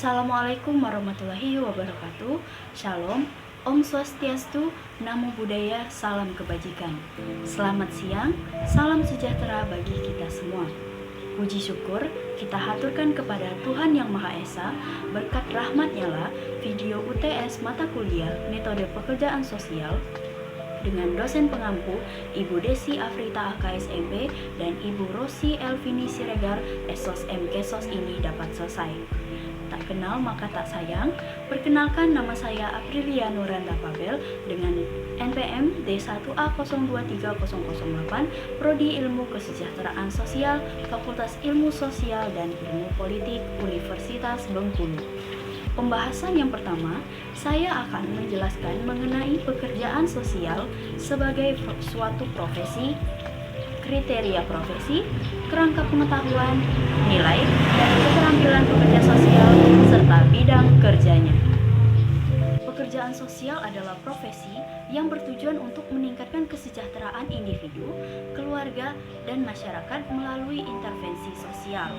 Assalamualaikum warahmatullahi wabarakatuh. Shalom, Om Swastiastu, Namo Buddhaya, salam kebajikan. Selamat siang, salam sejahtera bagi kita semua. Puji syukur kita haturkan kepada Tuhan Yang Maha Esa, berkat rahmat-Nya lah video UTS mata kuliah metode pekerjaan sosial dengan dosen pengampu Ibu Desi Afrita AKSMP dan Ibu Rosi Elvini Siregar Esos MKesos ini dapat selesai. Tak kenal maka tak sayang. Perkenalkan, nama saya Aprilia Nuranda Pabel dengan NPM D1A023008, Prodi Ilmu Kesejahteraan Sosial, Fakultas Ilmu Sosial dan Ilmu Politik, Universitas Bengkulu. Pembahasan yang pertama, saya akan menjelaskan mengenai pekerjaan sosial sebagai suatu profesi, kriteria profesi, kerangka pengetahuan, nilai, dan keterampilan pekerja sosial, serta bidang kerjanya. Pekerjaan sosial adalah profesi yang bertujuan untuk meningkatkan kesejahteraan individu, keluarga, dan masyarakat melalui intervensi sosial.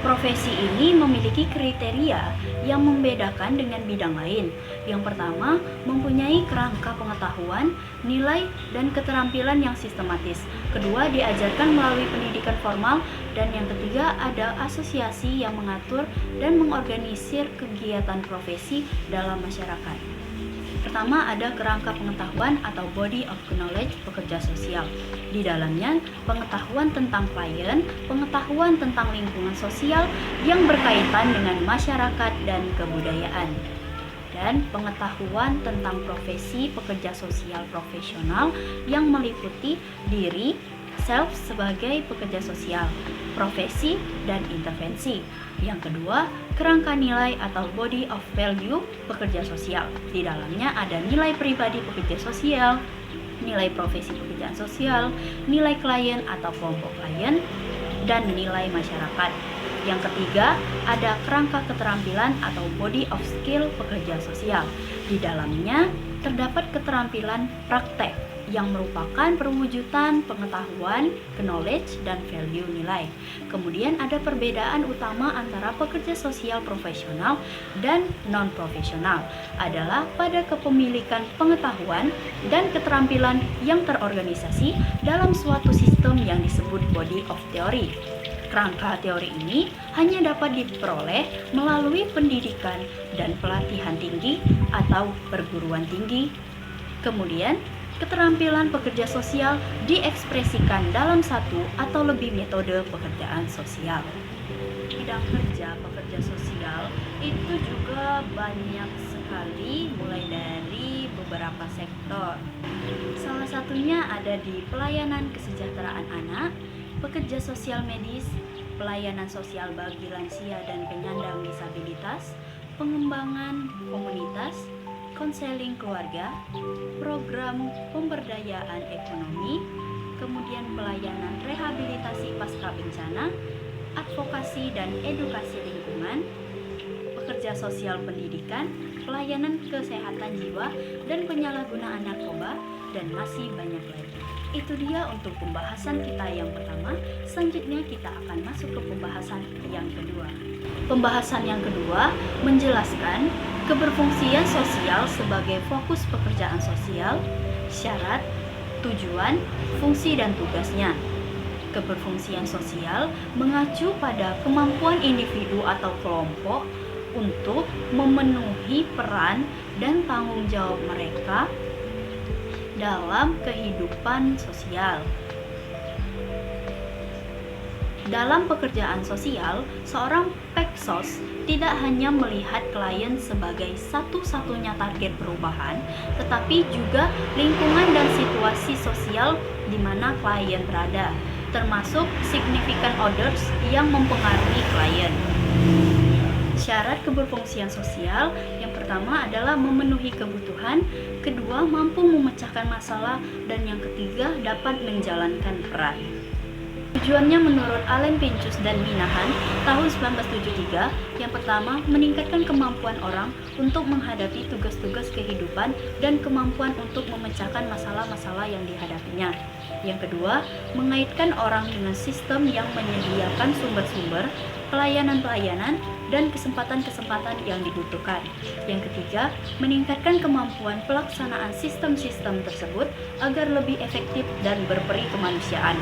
Profesi ini memiliki kriteria yang membedakan dengan bidang lain. Yang pertama, mempunyai kerangka pengetahuan, nilai, dan keterampilan yang sistematis. Kedua, diajarkan melalui pendidikan formal. Dan yang ketiga, ada asosiasi yang mengatur dan mengorganisir kegiatan profesi dalam masyarakat. Pertama, ada kerangka pengetahuan atau body of knowledge pekerja sosial. Di dalamnya, pengetahuan tentang klien, pengetahuan tentang lingkungan sosial yang berkaitan dengan masyarakat dan kebudayaan, dan pengetahuan tentang profesi pekerja sosial profesional yang meliputi diri, self sebagai pekerja sosial, profesi, dan intervensi. Yang kedua, kerangka nilai atau body of value pekerja sosial. Di dalamnya ada nilai pribadi pekerja sosial, nilai profesi pekerjaan sosial, nilai klien atau kelompok klien, dan nilai masyarakat. Yang ketiga, ada kerangka keterampilan atau body of skill pekerja sosial. Di dalamnya terdapat keterampilan praktek yang merupakan perwujudan pengetahuan, knowledge, dan value nilai. Kemudian ada perbedaan utama antara pekerja sosial profesional dan non-profesional adalah pada kepemilikan pengetahuan dan keterampilan yang terorganisasi dalam suatu sistem yang disebut body of theory. Kerangka teori ini hanya dapat diperoleh melalui pendidikan dan pelatihan tinggi atau perguruan tinggi. Kemudian, keterampilan pekerja sosial diekspresikan dalam satu atau lebih metode pekerjaan sosial. Bidang kerja pekerja sosial itu juga banyak sekali, mulai dari beberapa sektor. Salah satunya ada di pelayanan kesejahteraan anak, pekerja sosial medis, pelayanan sosial bagi lansia dan penyandang disabilitas, pengembangan komunitas, konseling keluarga, program pemberdayaan ekonomi, kemudian pelayanan rehabilitasi pasca bencana, advokasi dan edukasi lingkungan, pekerja sosial pendidikan, pelayanan kesehatan jiwa, dan penyalahgunaan narkoba, dan masih banyak lagi. Itu dia untuk pembahasan kita yang pertama. Selanjutnya kita akan masuk ke pembahasan yang kedua. Pembahasan yang kedua menjelaskan keberfungsian sosial sebagai fokus pekerjaan sosial, syarat, tujuan, fungsi, dan tugasnya. Keberfungsian sosial mengacu pada kemampuan individu atau kelompok untuk memenuhi peran dan tanggung jawab mereka dalam kehidupan sosial. Dalam pekerjaan sosial, seorang peksos tidak hanya melihat klien sebagai satu-satunya target perubahan, tetapi juga lingkungan dan situasi sosial di mana klien berada, termasuk significant others yang mempengaruhi klien. Syarat keberfungsian sosial yang pertama adalah memenuhi kebutuhan, kedua mampu memecahkan masalah, dan yang ketiga dapat menjalankan peran. Tujuannya menurut Allen Pinchus dan Minahan tahun 1973, yang pertama meningkatkan kemampuan orang untuk menghadapi tugas-tugas kehidupan dan kemampuan untuk memecahkan masalah-masalah yang dihadapinya. Yang kedua, mengaitkan orang dengan sistem yang menyediakan sumber-sumber, pelayanan-pelayanan, dan kesempatan-kesempatan yang dibutuhkan. Yang ketiga, meningkatkan kemampuan pelaksanaan sistem-sistem tersebut agar lebih efektif dan berperi kemanusiaan.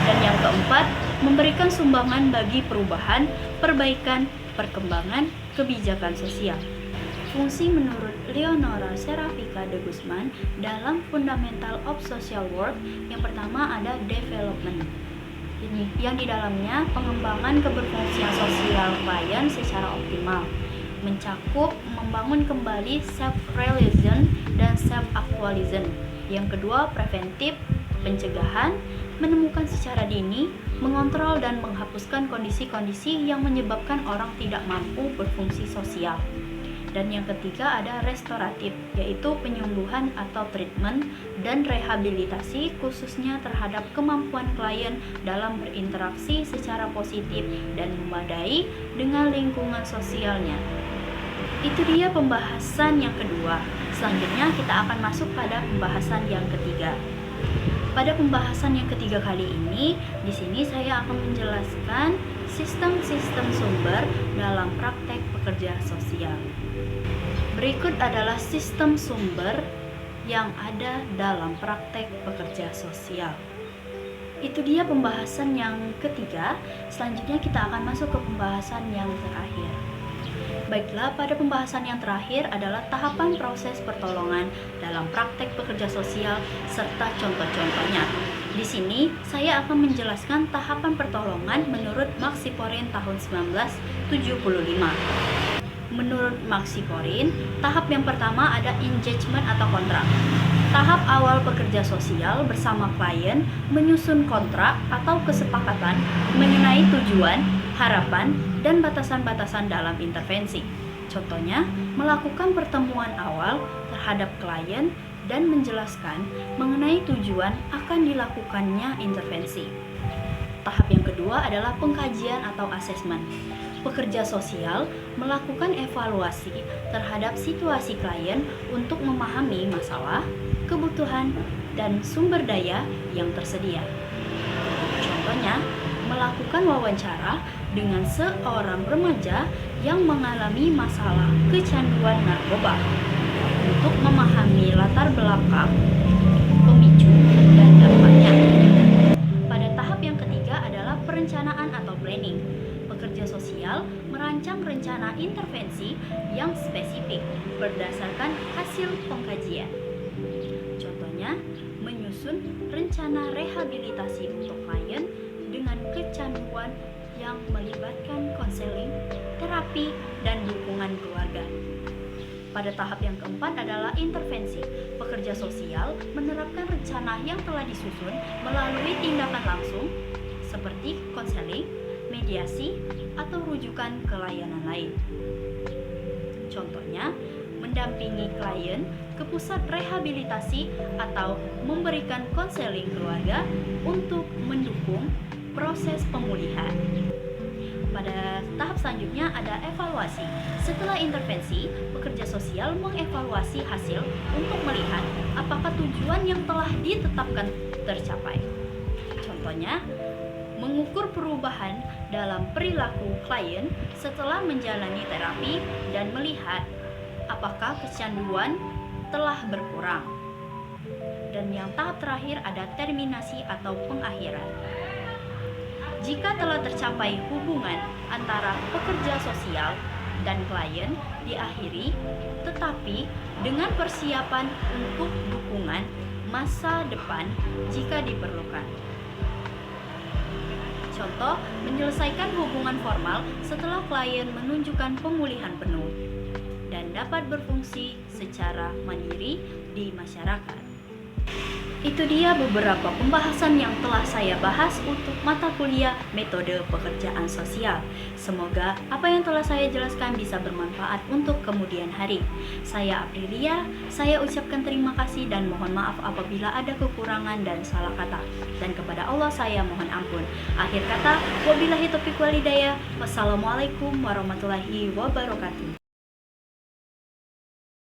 Dan yang keempat, memberikan sumbangan bagi perubahan, perbaikan, perkembangan, kebijakan sosial. Fungsi menurut Leonora Serafika de Guzman dalam Fundamental of Social Work yang pertama ada development. Ini yang di dalamnya pengembangan keberfungsian sosial klien secara optimal, mencakup membangun kembali self-realization dan self-actualization. Yang kedua, preventif, pencegahan, menemukan secara dini, mengontrol dan menghapuskan kondisi-kondisi yang menyebabkan orang tidak mampu berfungsi sosial. Dan yang ketiga ada restoratif, yaitu penyembuhan atau treatment dan rehabilitasi khususnya terhadap kemampuan klien dalam berinteraksi secara positif dan memadai dengan lingkungan sosialnya. Itu dia pembahasan yang kedua. Selanjutnya kita akan masuk pada pembahasan yang ketiga. Pada pembahasan yang ketiga kali ini, di sini saya akan menjelaskan sistem-sistem sumber dalam praktek pekerja sosial. Berikut adalah sistem sumber yang ada dalam praktek pekerja sosial. Itu dia pembahasan yang ketiga. Selanjutnya kita akan masuk ke pembahasan yang terakhir. Baiklah, pada pembahasan yang terakhir adalah tahapan proses pertolongan dalam praktek pekerja sosial serta contoh-contohnya. Di sini saya akan menjelaskan tahapan pertolongan menurut Maxiporin tahun 1975. Menurut Maxiporin, tahap yang pertama ada engagement atau kontrak. Tahap awal pekerja sosial bersama klien menyusun kontrak atau kesepakatan mengenai tujuan, harapan, dan batasan-batasan dalam intervensi. Contohnya, melakukan pertemuan awal terhadap klien dan menjelaskan mengenai tujuan akan dilakukannya intervensi. Tahap yang kedua adalah pengkajian atau asesmen. Pekerja sosial melakukan evaluasi terhadap situasi klien untuk memahami masalah, kebutuhan, dan sumber daya yang tersedia. Contohnya, melakukan wawancara dengan seorang remaja yang mengalami masalah kecanduan narkoba untuk memahami latar belakang, pemicu, dan dampaknya. Pada tahap yang ketiga adalah perencanaan atau planning. Pekerja sosial merancang rencana intervensi yang spesifik berdasarkan hasil pengkajian. Contohnya, menyusun rencana rehabilitasi untuk klien dengan kecanduan yang melibatkan konseling, terapi, dan dukungan keluarga. Pada tahap yang keempat adalah intervensi. Pekerja sosial menerapkan rencana yang telah disusun melalui tindakan langsung seperti konseling, mediasi, atau rujukan ke layanan lain. Contohnya, mendampingi klien ke pusat rehabilitasi atau memberikan konseling keluarga untuk mendukung proses pemulihan. Pada tahap selanjutnya ada evaluasi. Setelah intervensi, pekerja sosial mengevaluasi hasil untuk melihat apakah tujuan yang telah ditetapkan tercapai. Contohnya, mengukur perubahan dalam perilaku klien setelah menjalani terapi dan melihat apakah kecanduan telah berkurang. Dan yang tahap terakhir ada terminasi atau pengakhiran. Jika telah tercapai hubungan antara pekerja sosial dan klien diakhiri, tetapi dengan persiapan untuk dukungan masa depan jika diperlukan. Contoh, menyelesaikan hubungan formal setelah klien menunjukkan pemulihan penuh dan dapat berfungsi secara mandiri di masyarakat. Itu dia beberapa pembahasan yang telah saya bahas untuk mata kuliah metode pekerjaan sosial. Semoga apa yang telah saya jelaskan bisa bermanfaat untuk kemudian hari. Saya Aprilia, saya ucapkan terima kasih dan mohon maaf apabila ada kekurangan dan salah kata. Dan kepada Allah saya mohon ampun. Akhir kata, wabillahi taufiq wal hidayah. Wassalamualaikum warahmatullahi wabarakatuh.